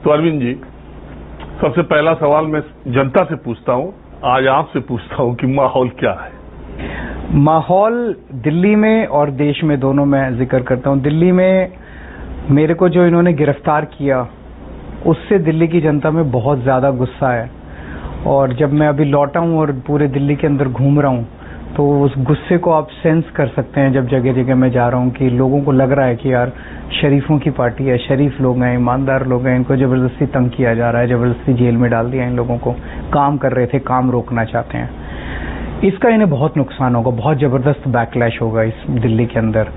तो अरविंद जी, सबसे पहला सवाल मैं जनता से पूछता हूं, आज आपसे पूछता हूं कि माहौल क्या है? माहौल दिल्ली में और देश में दोनों में जिक्र करता हूं। दिल्ली में मेरे को जो इन्होंने गिरफ्तार किया, उससे दिल्ली की जनता में बहुत ज्यादा गुस्सा है। और जब मैं अभी लौटा हूं और पूरे दिल्ली के अंदर घूम रहा हूं, तो उस गुस्से को आप सेंस कर सकते हैं। जब जगह जगह मैं जा रहा हूं कि लोगों को लग रहा है कि यार शरीफों की पार्टी है, शरीफ लोग हैं, ईमानदार लोग हैं, इनको जबरदस्ती तंग किया जा रहा है, जबरदस्ती जेल में डाल दिया इन लोगों को। काम कर रहे थे, काम रोकना चाहते हैं। इसका इन्हें बहुत नुकसान होगा, बहुत जबरदस्त बैकलैश होगा इस दिल्ली के अंदर।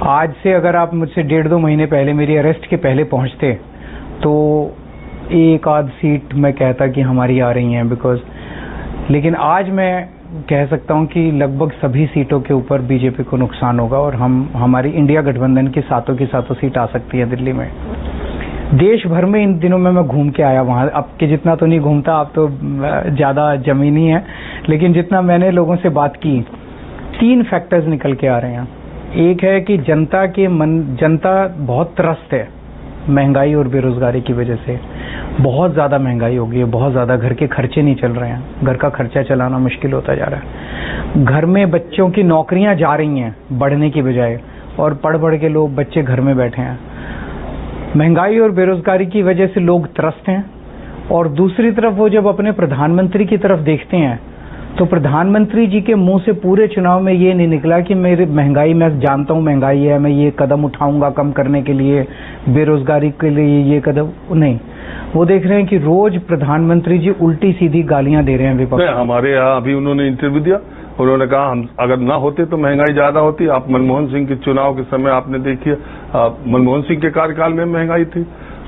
आज से अगर आप मुझसे 1.5-2 महीने पहले, मेरी अरेस्ट के पहले पहुंचते, तो एक आध सीट मैं कहता कि हमारी आ रही हैं, बिकॉज लेकिन आज मैं कह सकता हूं कि लगभग सभी सीटों के ऊपर बीजेपी को नुकसान होगा और हमारी इंडिया गठबंधन की सातों सीट आ सकती है दिल्ली में। देश भर में इन दिनों में मैं घूम के आया, वहां अब के जितना तो नहीं घूमता, आप तो ज्यादा जमीनी है, लेकिन जितना मैंने लोगों से बात की, 3 फैक्टर्स निकल के आ रहे हैं। एक है कि जनता बहुत त्रस्त है महंगाई और बेरोजगारी की वजह से। बहुत ज्यादा महंगाई हो गई है, बहुत ज्यादा, घर के खर्चे नहीं चल रहे हैं, घर का खर्चा चलाना मुश्किल होता जा रहा है। घर में बच्चों की नौकरियां जा रही हैं बढ़ने की बजाय, और पढ़ के लोग बच्चे घर में बैठे हैं। महंगाई और बेरोजगारी की वजह से लोग त्रस्त हैं। और दूसरी तरफ वो जब अपने प्रधानमंत्री की तरफ देखते हैं, तो प्रधानमंत्री जी के मुंह से पूरे चुनाव में ये नहीं निकला कि मेरी महंगाई, मैं जानता हूं महंगाई है, मैं ये कदम उठाऊंगा कम करने के लिए, बेरोजगारी के लिए ये कदम नहीं। वो देख रहे हैं कि रोज प्रधानमंत्री जी उल्टी सीधी गालियां दे रहे हैं विपक्ष। हमारे यहाँ अभी उन्होंने इंटरव्यू दिया, उन्होंने कहा हम अगर ना होते तो महंगाई ज्यादा होती। आप मनमोहन सिंह के चुनाव के समय आपने देखिए, मनमोहन सिंह के कार्यकाल में महंगाई थी।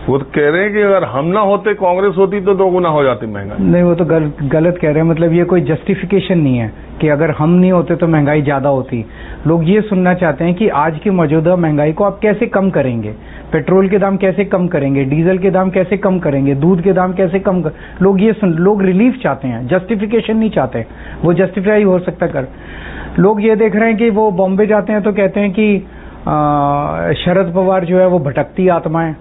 वो तो कह रहे हैं कि अगर हम ना होते, कांग्रेस होती, तो 2 गुना हो जाती महंगाई। नहीं, वो तो गलत कह रहे हैं। मतलब ये कोई जस्टिफिकेशन नहीं है कि अगर हम नहीं होते तो महंगाई ज्यादा होती। लोग ये सुनना चाहते हैं कि आज की मौजूदा महंगाई को आप कैसे कम करेंगे, पेट्रोल के दाम कैसे कम करेंगे, डीजल के दाम कैसे कम करेंगे, दूध के दाम कैसे कम लोग रिलीफ चाहते हैं, जस्टिफिकेशन नहीं चाहते। वो जस्टिफाई हो सकता कर। लोग ये देख रहे हैं कि वो बॉम्बे जाते हैं तो कहते हैं कि शरद पवार जो है वो भटकती आत्मा है,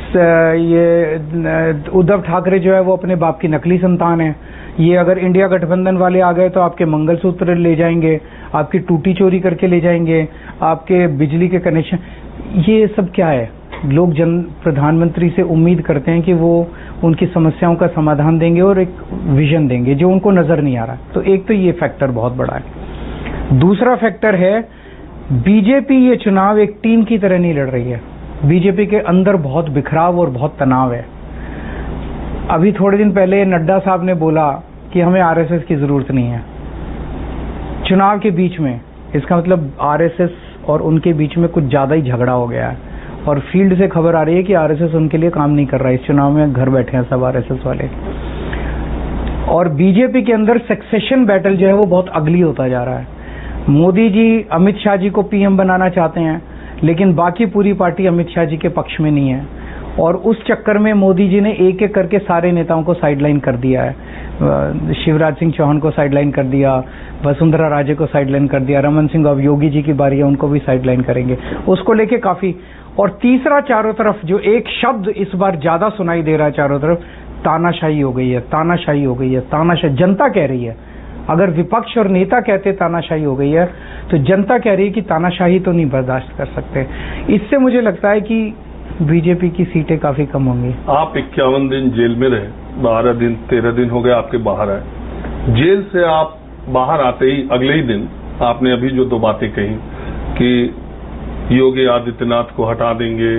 ये उद्धव ठाकरे जो है वो अपने बाप की नकली संतान है, ये अगर इंडिया गठबंधन वाले आ गए तो आपके मंगलसूत्र ले जाएंगे, आपकी टूटी चोरी करके ले जाएंगे, आपके बिजली के कनेक्शन। ये सब क्या है? लोग प्रधानमंत्री से उम्मीद करते हैं कि वो उनकी समस्याओं का समाधान देंगे और एक विजन देंगे जो उनको नजर नहीं आ रहा। तो एक तो ये फैक्टर बहुत बड़ा है। दूसरा फैक्टर है, बीजेपी ये चुनाव एक टीम की तरह नहीं लड़ रही है। बीजेपी के अंदर बहुत बिखराव और बहुत तनाव है। अभी थोड़े दिन पहले नड्डा साहब ने बोला कि हमें आरएसएस की जरूरत नहीं है चुनाव के बीच में। इसका मतलब आरएसएस और उनके बीच में कुछ ज्यादा ही झगड़ा हो गया है, और फील्ड से खबर आ रही है कि आरएसएस उनके लिए काम नहीं कर रहा है। इस चुनाव में घर बैठे हैं सब आरएसएस वाले। और बीजेपी के अंदर सक्सेशन बैटल जो है वो बहुत अगली होता जा रहा है। मोदी जी अमित शाह जी को पीएम बनाना चाहते हैं, लेकिन बाकी पूरी पार्टी अमित शाह जी के पक्ष में नहीं है। और उस चक्कर में मोदी जी ने एक एक करके सारे नेताओं को साइडलाइन कर दिया है। शिवराज सिंह चौहान को साइडलाइन कर दिया, वसुंधरा राजे को साइडलाइन कर दिया, रमन सिंह, अब योगी जी की बारी है, उनको भी साइडलाइन करेंगे। उसको लेके काफी। और तीसरा, चारों तरफ जो एक शब्द इस बार ज्यादा सुनाई दे रहा है चारों तरफ, तानाशाही हो गई है, तानाशाही हो गई है, तानाशाही। जनता कह रही है, अगर विपक्ष और नेता कहते तानाशाही हो गई है, तो जनता कह रही है कि तानाशाही तो नहीं बर्दाश्त कर सकते। इससे मुझे लगता है कि बीजेपी की सीटें काफी कम होंगी। आप 51 दिन जेल में रहे, 12 दिन 13 दिन हो गए आपके बाहर आए। जेल से आप बाहर आते ही अगले ही दिन आपने अभी जो 2 बातें कही कि योगी आदित्यनाथ को हटा देंगे,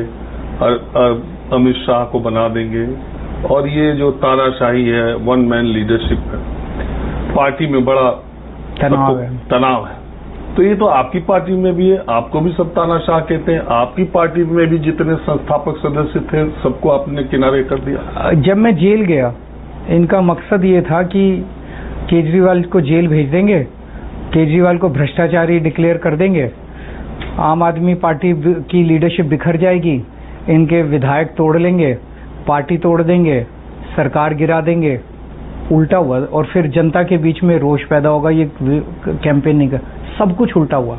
अमित शाह को बना देंगे, और ये जो तानाशाही है, 1 मैन लीडरशिप है, पार्टी में बड़ा तनाव है। तो ये तो आपकी पार्टी में भी है, आपको भी सब तानाशाह कहते हैं। आपकी पार्टी में भी जितने संस्थापक सदस्य थे सबको आपने किनारे कर दिया। जब मैं जेल गया, इनका मकसद ये था कि केजरीवाल को जेल भेज देंगे, केजरीवाल को भ्रष्टाचारी डिक्लेयर कर देंगे, आम आदमी पार्टी की लीडरशिप बिखर जाएगी, इनके विधायक तोड़ लेंगे, पार्टी तोड़ देंगे, सरकार गिरा देंगे। उल्टा हुआ, और फिर जनता के बीच में रोष पैदा होगा, ये कैंपेनिंग का सब कुछ उल्टा हुआ।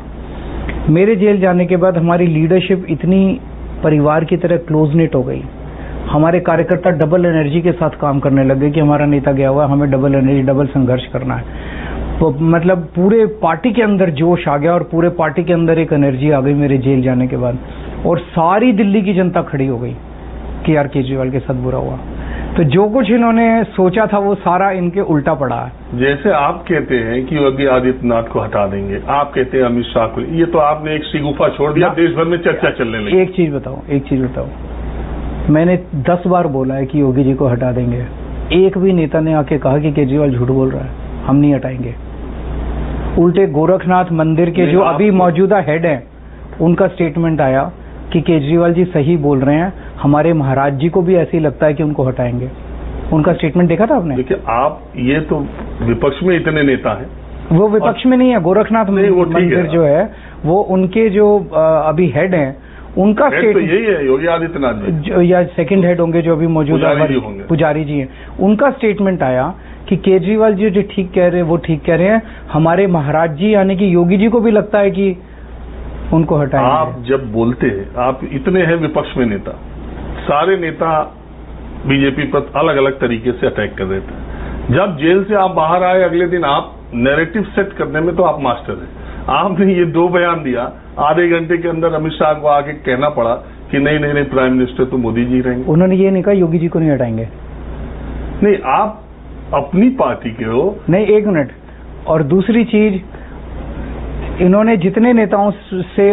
मेरे जेल जाने के बाद हमारी लीडरशिप इतनी परिवार की तरह क्लोज नेट हो गई। हमारे कार्यकर्ता डबल एनर्जी के साथ काम करने लगे कि हमारा नेता गया हुआ है, हमें डबल एनर्जी, डबल संघर्ष करना है। तो मतलब पूरे पार्टी के अंदर जोश आ गया और पूरे पार्टी के अंदर एक एनर्जी आ गई मेरे जेल जाने के बाद, और सारी दिल्ली की जनता खड़ी हो गई कि यार केजरीवाल के साथ बुरा हुआ। तो जो कुछ इन्होंने सोचा था वो सारा इनके उल्टा पड़ा है। जैसे आप कहते हैं कि योगी आदित्यनाथ को हटा देंगे, आप कहते हैं अमित शाह को, ये तो आपने एक शिगुफा छोड़ दिया, देश भर में चर्चा चलने लगी। एक चीज बताओ, मैंने 10 बार बोला है कि योगी जी को हटा देंगे, एक भी नेता ने आके कहा कि केजरीवाल झूठ बोल रहा है, हम नहीं हटाएंगे। उल्टे गोरखनाथ मंदिर के जो अभी मौजूदा हेड हैं उनका स्टेटमेंट आया कि केजरीवाल जी सही बोल रहे हैं, हमारे महाराज जी को भी ऐसे ही लगता है कि उनको हटाएंगे। उनका स्टेटमेंट देखा था आपने? देखिए आप, ये तो विपक्ष में इतने नेता हैं, वो विपक्ष में नहीं है, गोरखनाथ मंदिर जो है वो उनके जो अभी हेड हैं उनका स्टेटमेंट तो यही है, योगी आदित्यनाथ जी या सेकंड हेड होंगे जो अभी मौजूदा पुजारी जी हैं, उनका स्टेटमेंट आया कि केजरीवाल जी जो ठीक कह रहे हैं वो ठीक कह रहे हैं, हमारे महाराज जी यानी कि योगी जी को भी लगता है कि उनको हटाएंगे। आप जब बोलते हैं, आप इतने हैं विपक्ष में नेता, सारे नेता बीजेपी पर अलग अलग तरीके से अटैक कर रहे थे। जब जेल से आप बाहर आए अगले दिन आप नैरेटिव सेट करने में तो आप मास्टर हैं। आपने ये 2 बयान दिया, आधे घंटे के अंदर अमित शाह को आके कहना पड़ा कि नहीं प्राइम मिनिस्टर तो मोदी जी रहेंगे। उन्होंने ये नहीं कहा योगी जी को नहीं हटाएंगे। नहीं, आप अपनी पार्टी के हो। नहीं, 1 मिनट। और दूसरी चीज, इन्होंने जितने नेताओं से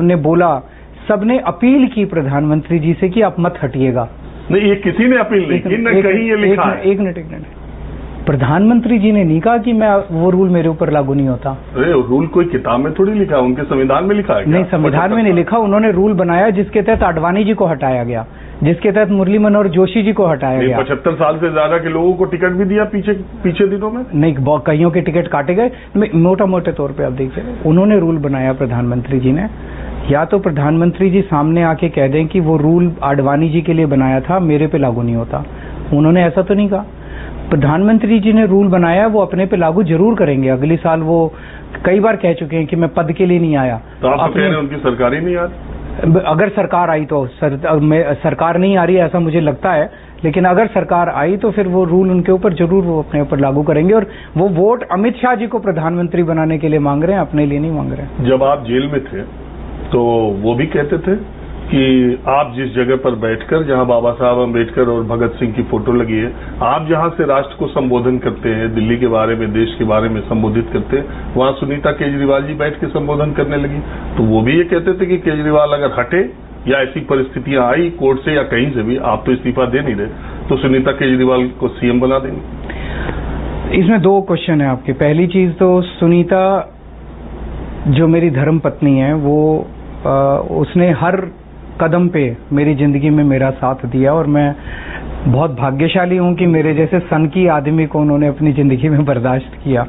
ने बोला, सबने अपील की प्रधानमंत्री जी से कि आप मत हटिएगा। नहीं, ये किसी ने अपील नहीं की, न कहीं ये लिखा है। एक मिनट। प्रधानमंत्री जी ने नहीं कहा कि मैं वो रूल मेरे ऊपर लागू नहीं होता। अरे रूल कोई किताब में थोड़ी लिखा है, उनके संविधान में लिखा है। नहीं, संविधान में नहीं लिखा, उन्होंने रूल बनाया जिसके तहत आडवाणी जी को हटाया गया, जिसके तहत मुरली मनोहर जोशी जी को हटाया गया। 75 साल से ज्यादा के लोगों को टिकट भी दिया पीछे दिनों में। नहीं, कईयों के टिकट काटे गए। मोटा मोटे तौर पे आप देखिए, उन्होंने रूल बनाया प्रधानमंत्री जी ने। या तो प्रधानमंत्री जी सामने आके कह दें कि वो रूल आडवाणी जी के लिए बनाया था, मेरे पे लागू नहीं होता। उन्होंने ऐसा तो नहीं कहा। प्रधानमंत्री जी ने रूल बनाया, वो अपने पे लागू जरूर करेंगे। अगले साल वो कई बार कह चुके हैं कि मैं पद के लिए नहीं आया। तो आप कह रहे हैं उनकी सरकार ही नहीं आ रही? अगर सरकार आई तो सरकार नहीं आ रही है ऐसा मुझे लगता है, लेकिन अगर सरकार आई तो फिर वो रूल उनके ऊपर जरूर वो अपने ऊपर लागू करेंगे। और वो वोट अमित शाह जी को प्रधानमंत्री बनाने के लिए मांग रहे हैं, अपने लिए नहीं मांग रहे हैं। जब आप जेल में थे तो वो भी कहते थे कि आप जिस जगह पर बैठकर, जहां बाबा साहब अम्बेडकर और भगत सिंह की फोटो लगी है, आप जहां से राष्ट्र को संबोधन करते हैं, दिल्ली के बारे में, देश के बारे में संबोधित करते हैं, वहां सुनीता केजरीवाल जी बैठ के संबोधन करने लगी। तो वो भी ये कहते थे कि केजरीवाल अगर हटे या ऐसी परिस्थितियां आई कोर्ट से या कहीं से भी, आप तो इस्तीफा दे नहीं रहे, तो सुनीता केजरीवाल को सीएम बना देंगे। इसमें 2 क्वेश्चन है आपके। पहली चीज तो सुनीता जो मेरी धर्म पत्नी है, वो उसने हर कदम पे मेरी जिंदगी में मेरा साथ दिया, और मैं बहुत भाग्यशाली हूं कि मेरे जैसे सनकी आदमी को उन्होंने अपनी जिंदगी में बर्दाश्त किया।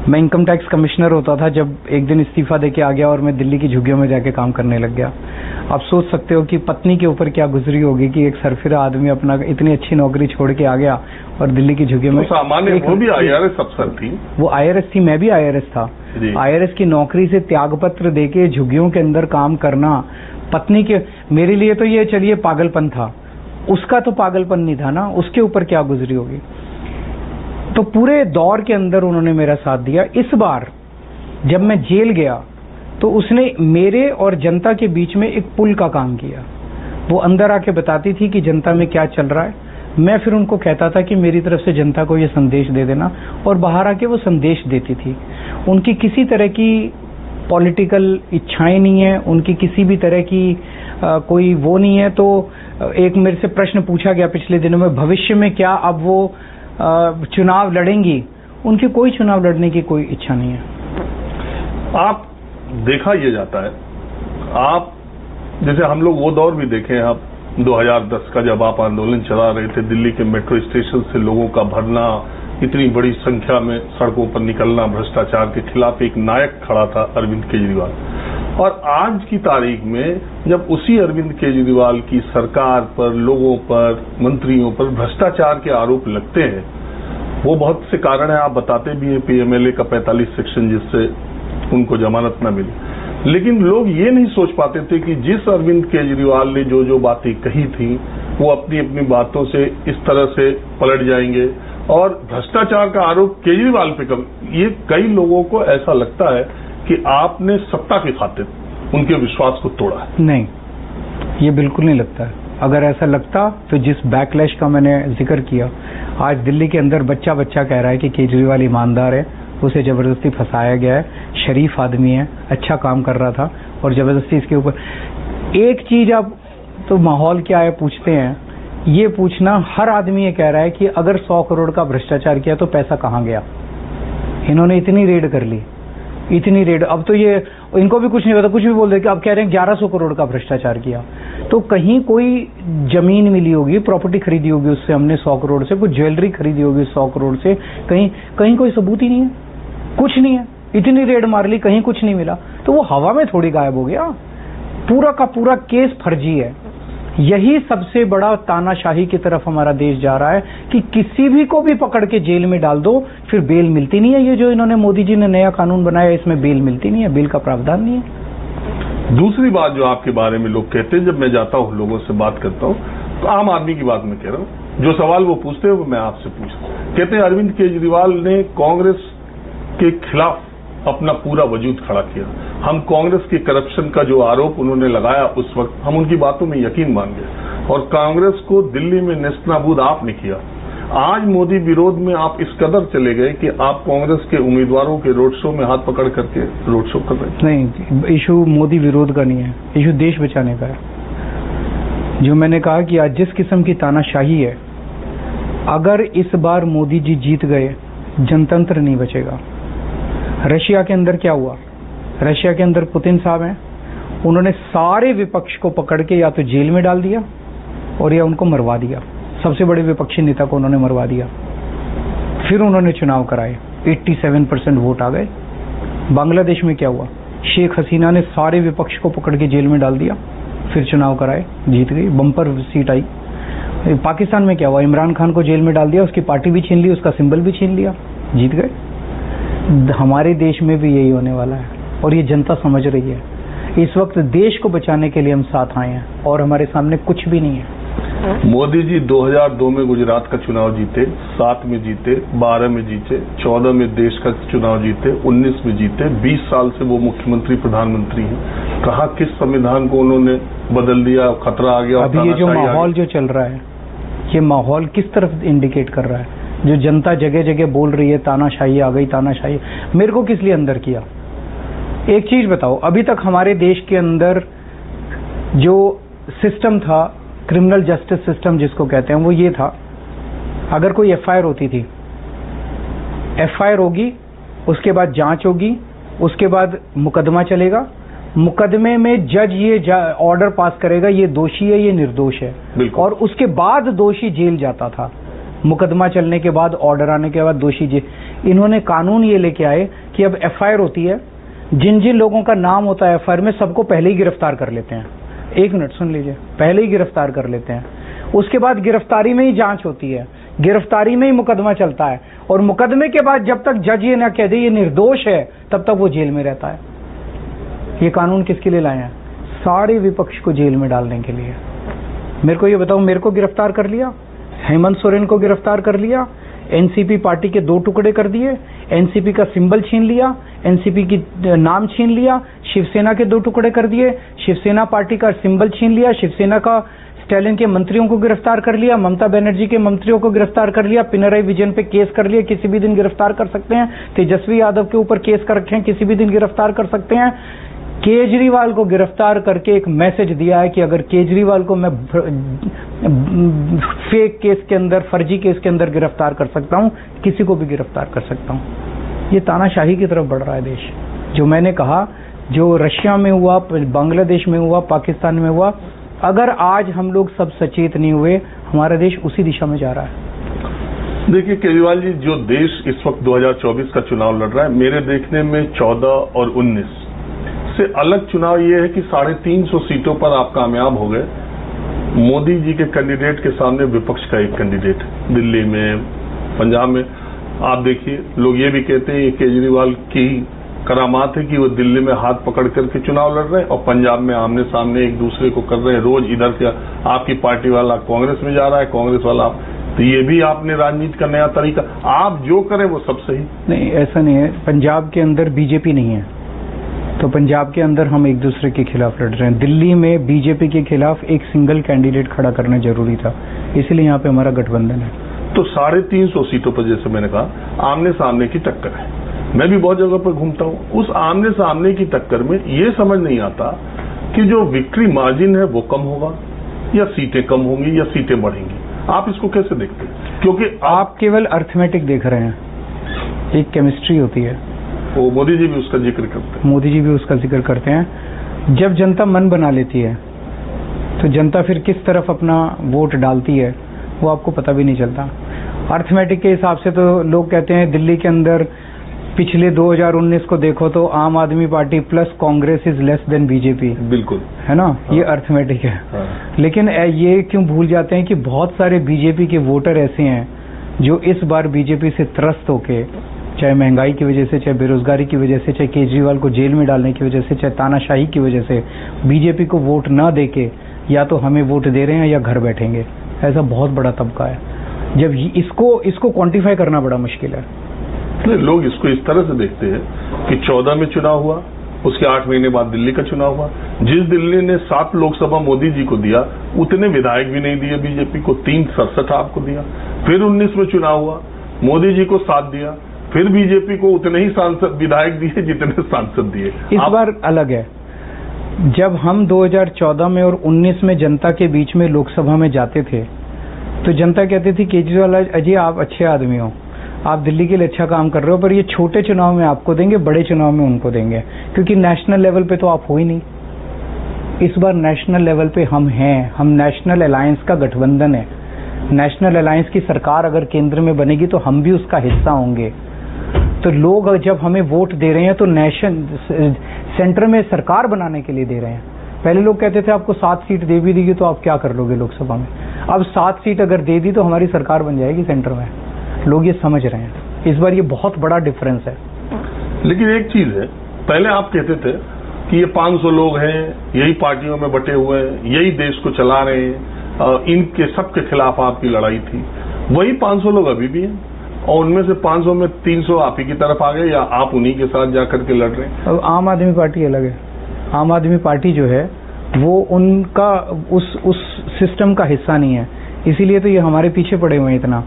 मैं इनकम टैक्स कमिश्नर होता था जब एक दिन इस्तीफा देके आ गया और मैं दिल्ली की झुग्गियों में जाके काम करने लग गया। आप सोच सकते हो कि पत्नी के ऊपर क्या गुजरी होगी कि एक सरफिरा आदमी अपना इतनी अच्छी नौकरी छोड़ के आ गया और दिल्ली की झुग्गियों में। सामान्य वो भी IRS अफसर थी, वो IRS थी, मैं भी IRS था। IRS की नौकरी से त्यागपत्र देके झुग्गियों के अंदर काम करना, पत्नी के, मेरे लिए तो ये चलिए पागलपन था, उसका तो पागलपन नहीं था ना, उसके ऊपर क्या गुजरी होगी। तो पूरे दौर के अंदर उन्होंने मेरा साथ दिया। इस बार जब मैं जेल गया तो उसने मेरे और जनता के बीच में एक पुल का काम किया। वो अंदर आके बताती थी कि जनता में क्या चल रहा है, मैं फिर उनको कहता था कि मेरी तरफ से जनता को ये संदेश दे देना, और बाहर आके वो संदेश देती थी। उनकी किसी तरह की पॉलिटिकल इच्छाएं नहीं है, उनकी किसी भी तरह की कोई वो नहीं है। तो एक मेरे से प्रश्न पूछा गया पिछले दिनों में, भविष्य में क्या अब वो चुनाव लड़ेंगी? उनकी कोई चुनाव लड़ने की कोई इच्छा नहीं है। आप देखा ये जाता है, आप जैसे हम लोग वो दौर भी देखे हैं, आप 2010 का जब आप आंदोलन चला रहे थे, दिल्ली के मेट्रो स्टेशन से लोगों का भरना, इतनी बड़ी संख्या में सड़कों पर निकलना, भ्रष्टाचार के खिलाफ एक नायक खड़ा था अरविंद केजरीवाल। और आज की तारीख में जब उसी अरविंद केजरीवाल की सरकार पर, लोगों पर, मंत्रियों पर भ्रष्टाचार के आरोप लगते हैं, वो बहुत से कारण है, आप बताते भी हैं, PMLA का 45 सेक्शन जिससे उनको जमानत न मिली। लेकिन लोग ये नहीं सोच पाते थे कि जिस अरविंद केजरीवाल ने जो जो बातें कही थी वो अपनी अपनी बातों से इस तरह से पलट जाएंगे। और भ्रष्टाचार का आरोप केजरीवाल पे ये कई लोगों को ऐसा लगता है कि आपने सत्ता की खातिर उनके विश्वास को तोड़ा है। नहीं, ये बिल्कुल नहीं लगता है। अगर ऐसा लगता तो जिस बैकलैश का मैंने जिक्र किया, आज दिल्ली के अंदर बच्चा बच्चा कह रहा है कि केजरीवाल ईमानदार है, उसे जबरदस्ती फंसाया गया है, शरीफ आदमी है, अच्छा काम कर रहा था और जबरदस्ती इसके ऊपर। एक चीज आप तो माहौल क्या है पूछते हैं, ये पूछना हर आदमी ये कह रहा है कि अगर 100 करोड़ का भ्रष्टाचार किया तो पैसा कहां गया। इन्होंने इतनी रेड कर ली, इतनी रेड, अब तो ये इनको भी कुछ नहीं पता, कुछ भी बोल दे कि अब कह रहे हैं 1100 करोड़ का भ्रष्टाचार किया। तो कहीं कोई जमीन मिली होगी, प्रॉपर्टी खरीदी होगी उससे हमने 100 करोड़ से, कुछ ज्वेलरी खरीदी होगी 100 करोड़ से, कहीं कोई सबूत ही नहीं है, कुछ नहीं है। इतनी रेड मार ली, कहीं कुछ नहीं मिला, तो वो हवा में थोड़ी गायब हो गया। पूरा का पूरा केस फर्जी है। यही सबसे बड़ा तानाशाही की तरफ हमारा देश जा रहा है कि किसी भी को भी पकड़ के जेल में डाल दो, फिर बेल मिलती नहीं है। ये जो इन्होंने मोदी जी ने नया कानून बनाया, इसमें बेल मिलती नहीं है, बेल का प्रावधान नहीं है। दूसरी बात जो आपके बारे में लोग कहते हैं, जब मैं जाता हूं लोगों से बात करता हूं, तो आम आदमी की बात मैं कह रहा हूं, जो सवाल वो पूछते हैं वो मैं आपसे पूछता हूं। कहते हैं अरविंद केजरीवाल ने कांग्रेस के खिलाफ अपना पूरा वजूद खड़ा किया। हम कांग्रेस के करप्शन का जो आरोप उन्होंने लगाया उस वक्त हम उनकी बातों में यकीन मान गए और कांग्रेस को दिल्ली में नेस्तनाबूद आपने किया। आज मोदी विरोध में आप इस कदर चले गए कि आप कांग्रेस के उम्मीदवारों के रोड शो में हाथ पकड़ करके रोड शो कर रहे हैं। नहीं, इशू मोदी विरोध का नहीं है, इशू देश बचाने का है। जो मैंने कहा कि आज जिस किस्म की तानाशाही है, अगर इस बार मोदी जी जीत गए, जनतंत्र नहीं बचेगा। रशिया के अंदर क्या हुआ? रशिया के अंदर पुतिन साहब हैं, उन्होंने सारे विपक्ष को पकड़ के या तो जेल में डाल दिया और या उनको मरवा दिया। सबसे बड़े विपक्षी नेता को उन्होंने मरवा दिया। फिर उन्होंने चुनाव कराए, 87% वोट आ गए। बांग्लादेश में क्या हुआ? शेख हसीना ने सारे विपक्ष को पकड़ के जेल में डाल दिया, फिर चुनाव कराए, जीत गई, बम्पर सीट आई। पाकिस्तान में क्या हुआ? इमरान खान को जेल में डाल दिया, उसकी पार्टी भी छीन ली, उसका सिंबल भी छीन लिया, जीत गए। हमारे देश में भी यही होने वाला है और ये जनता समझ रही है। इस वक्त देश को बचाने के लिए हम साथ आए हैं और हमारे सामने कुछ भी नहीं है। मोदी जी 2002 में गुजरात का चुनाव जीते, 7 में जीते, 12 में जीते, 14 में देश का चुनाव जीते, 19 में जीते, 20 साल से वो मुख्यमंत्री प्रधानमंत्री हैं। कहा किस संविधान को उन्होंने बदल दिया, खतरा आ गया। अभी ये जो माहौल जो चल रहा है, ये माहौल किस तरफ इंडिकेट कर रहा है? जो जनता जगह जगह बोल रही है तानाशाही आ गई, तानाशाही। मेरे को किस लिए अंदर किया? एक चीज बताओ, अभी तक हमारे देश के अंदर जो सिस्टम था, क्रिमिनल जस्टिस सिस्टम जिसको कहते हैं, वो ये था, अगर कोई एफआईआर होती थी, एफआईआर होगी, उसके बाद जांच होगी, उसके बाद मुकदमा चलेगा, मुकदमे में जज ये ऑर्डर पास करेगा ये दोषी है, ये निर्दोष है, और उसके बाद दोषी जेल जाता था। मुकदमा चलने के बाद, ऑर्डर आने के बाद दोषी जेल। इन्होंने कानून ये लेके आए कि अब एफआईआर होती है, जिन जिन लोगों का नाम होता है एफआईआर में, सबको पहले ही गिरफ्तार कर लेते हैं। 1 मिनट सुन लीजिए, पहले ही गिरफ्तार कर लेते हैं। उसके बाद गिरफ्तारी में ही जांच होती है, गिरफ्तारी में ही मुकदमा चलता है, और मुकदमे के बाद जब तक जज ये ना कह दे ये निर्दोष है, तब तक वो जेल में रहता है। ये कानून किसके लिए लाए हैं? सारे विपक्ष को जेल में डालने के लिए। मेरे को ये बताओ, मेरे को गिरफ्तार कर लिया, हेमंत सोरेन को गिरफ्तार कर लिया, एनसीपी पार्टी के 2 टुकड़े कर दिए, एनसीपी का सिंबल छीन लिया, एनसीपी की नाम छीन लिया, शिवसेना के 2 टुकड़े कर दिए, शिवसेना पार्टी का सिंबल छीन लिया, शिवसेना का स्टालिन के मंत्रियों को गिरफ्तार कर लिया, ममता बनर्जी के मंत्रियों को गिरफ्तार कर लिया, पिनराई विजयन पे केस कर लिया, किसी भी दिन गिरफ्तार कर सकते हैं, तेजस्वी यादव के ऊपर केस कर रखे हैं, किसी भी दिन गिरफ्तार कर सकते हैं। केजरीवाल को गिरफ्तार करके एक मैसेज दिया है कि अगर केजरीवाल को मैं फेक केस के अंदर, फर्जी केस के अंदर गिरफ्तार कर सकता हूं, किसी को भी गिरफ्तार कर सकता हूं। ये तानाशाही की तरफ बढ़ रहा है देश। जो मैंने कहा, जो रशिया में हुआ, बांग्लादेश में हुआ, पाकिस्तान में हुआ, अगर आज हम लोग सब सचेत नहीं हुए, हमारा देश उसी दिशा में जा रहा है। देखिए केजरीवाल जी, जो देश इस वक्त 2024 का चुनाव लड़ रहा है, मेरे देखने में 14 और 19 से अलग चुनाव ये है कि 350 सीटों पर आप कामयाब हो गए। मोदी जी के कैंडिडेट के सामने विपक्ष का एक कैंडिडेट, दिल्ली में, पंजाब में। आप देखिए, लोग ये भी कहते हैं ये केजरीवाल की करामात है कि वो दिल्ली में हाथ पकड़ करके चुनाव लड़ रहे हैं और पंजाब में आमने सामने एक दूसरे को कर रहे हैं। रोज इधर से आपकी पार्टी वाला कांग्रेस में जा रहा है, कांग्रेस वाला, तो ये भी आपने राजनीति का नया तरीका। आप जो करें वो सब सही। नहीं, ऐसा नहीं है। पंजाब के अंदर बीजेपी नहीं है, तो पंजाब के अंदर हम एक दूसरे के खिलाफ लड़ रहे हैं। दिल्ली में बीजेपी के खिलाफ एक सिंगल कैंडिडेट खड़ा करना जरूरी था, इसलिए यहाँ पे हमारा गठबंधन है। तो 350 सीटों पर, जैसे मैंने कहा, आमने सामने की टक्कर है। मैं भी बहुत जगह पर घूमता हूँ, उस आमने सामने की टक्कर में ये समझ नहीं आता कि जो विक्ट्री मार्जिन है वो कम होगा या सीटें कम होंगी या सीटें बढ़ेंगी। आप इसको कैसे देखते हैं? क्योंकि आप केवल अर्थमेटिक देख रहे हैं, एक केमिस्ट्री होती है, वो मोदी जी भी उसका जिक्र करते हैं। मोदी जी भी उसका जिक्र करते हैं। जब जनता मन बना लेती है तो जनता फिर किस तरफ अपना वोट डालती है वो आपको पता भी नहीं चलता। अर्थमेटिक के हिसाब से तो लोग कहते हैं दिल्ली के अंदर पिछले 2019 को देखो तो आम आदमी party plus Congress is less than BJP. बिल्कुल है ना, हाँ। ये अर्थमेटिक है। हाँ। लेकिन ये क्यों भूल जाते हैं कि बहुत सारे बीजेपी के वोटर ऐसे हैं जो इस बार बीजेपी से त्रस्त होके, चाहे महंगाई की वजह से, चाहे बेरोजगारी की वजह से, चाहे केजरीवाल को जेल में डालने की वजह से, चाहे तानाशाही की वजह से, बीजेपी को वोट ना देके या तो हमें वोट दे रहे हैं या घर बैठेंगे। ऐसा बहुत बड़ा तबका है। जब इसको क्वांटिफाई करना बड़ा मुश्किल है। लोग इसको इस तरह से देखते हैं कि 14 में चुनाव हुआ, उसके 8 महीने बाद दिल्ली का चुनाव हुआ। जिस दिल्ली ने 7 लोकसभा मोदी जी को दिया, उतने विधायक भी नहीं दिए बीजेपी को, 367 आपको दिया। फिर 19 में चुनाव हुआ, मोदी जी को 7 दिया, फिर बीजेपी को उतने ही सांसद विधायक दिए जितने सांसद दिए। इस बार अलग है। जब हम 2014 में और 19 में जनता के बीच में लोकसभा में जाते थे तो जनता कहती थी केजरीवाल अजय आप अच्छे आदमी हो, आप दिल्ली के लिए अच्छा काम कर रहे हो, पर ये छोटे चुनाव में आपको देंगे, बड़े चुनाव में उनको देंगे, क्योंकि नेशनल लेवल पे तो आप हो ही नहीं। इस बार नेशनल लेवल पे हम हैं, हम नेशनल अलायंस का गठबंधन है। नेशनल अलायंस की सरकार अगर केंद्र में बनेगी तो हम भी उसका हिस्सा होंगे। तो लोग जब हमें वोट दे रहे हैं तो सेंटर में सरकार बनाने के लिए दे रहे हैं। पहले लोग कहते थे आपको 7 सीट दे भी देगी तो आप क्या कर लोगे लोकसभा में। अब 7 सीट अगर दे दी तो हमारी सरकार बन जाएगी सेंटर में। लोग ये समझ रहे हैं। इस बार ये बहुत बड़ा डिफरेंस है। लेकिन एक चीज है, पहले आप कहते थे कि ये 500 लोग हैं, यही पार्टियों में बटे हुए हैं, यही देश को चला रहे हैं, इनके सबके खिलाफ आपकी लड़ाई थी। वही 500 लोग अभी भी हैं और उनमें से 500 में 300 आप ही की तरफ आ गए या आप उन्हीं के साथ जाकर के लड़ रहे हैं। अब आम आदमी पार्टी अलग है। आम आदमी पार्टी जो है वो उनका उस सिस्टम का हिस्सा नहीं है, इसीलिए तो ये हमारे पीछे पड़े हुए हैं इतना।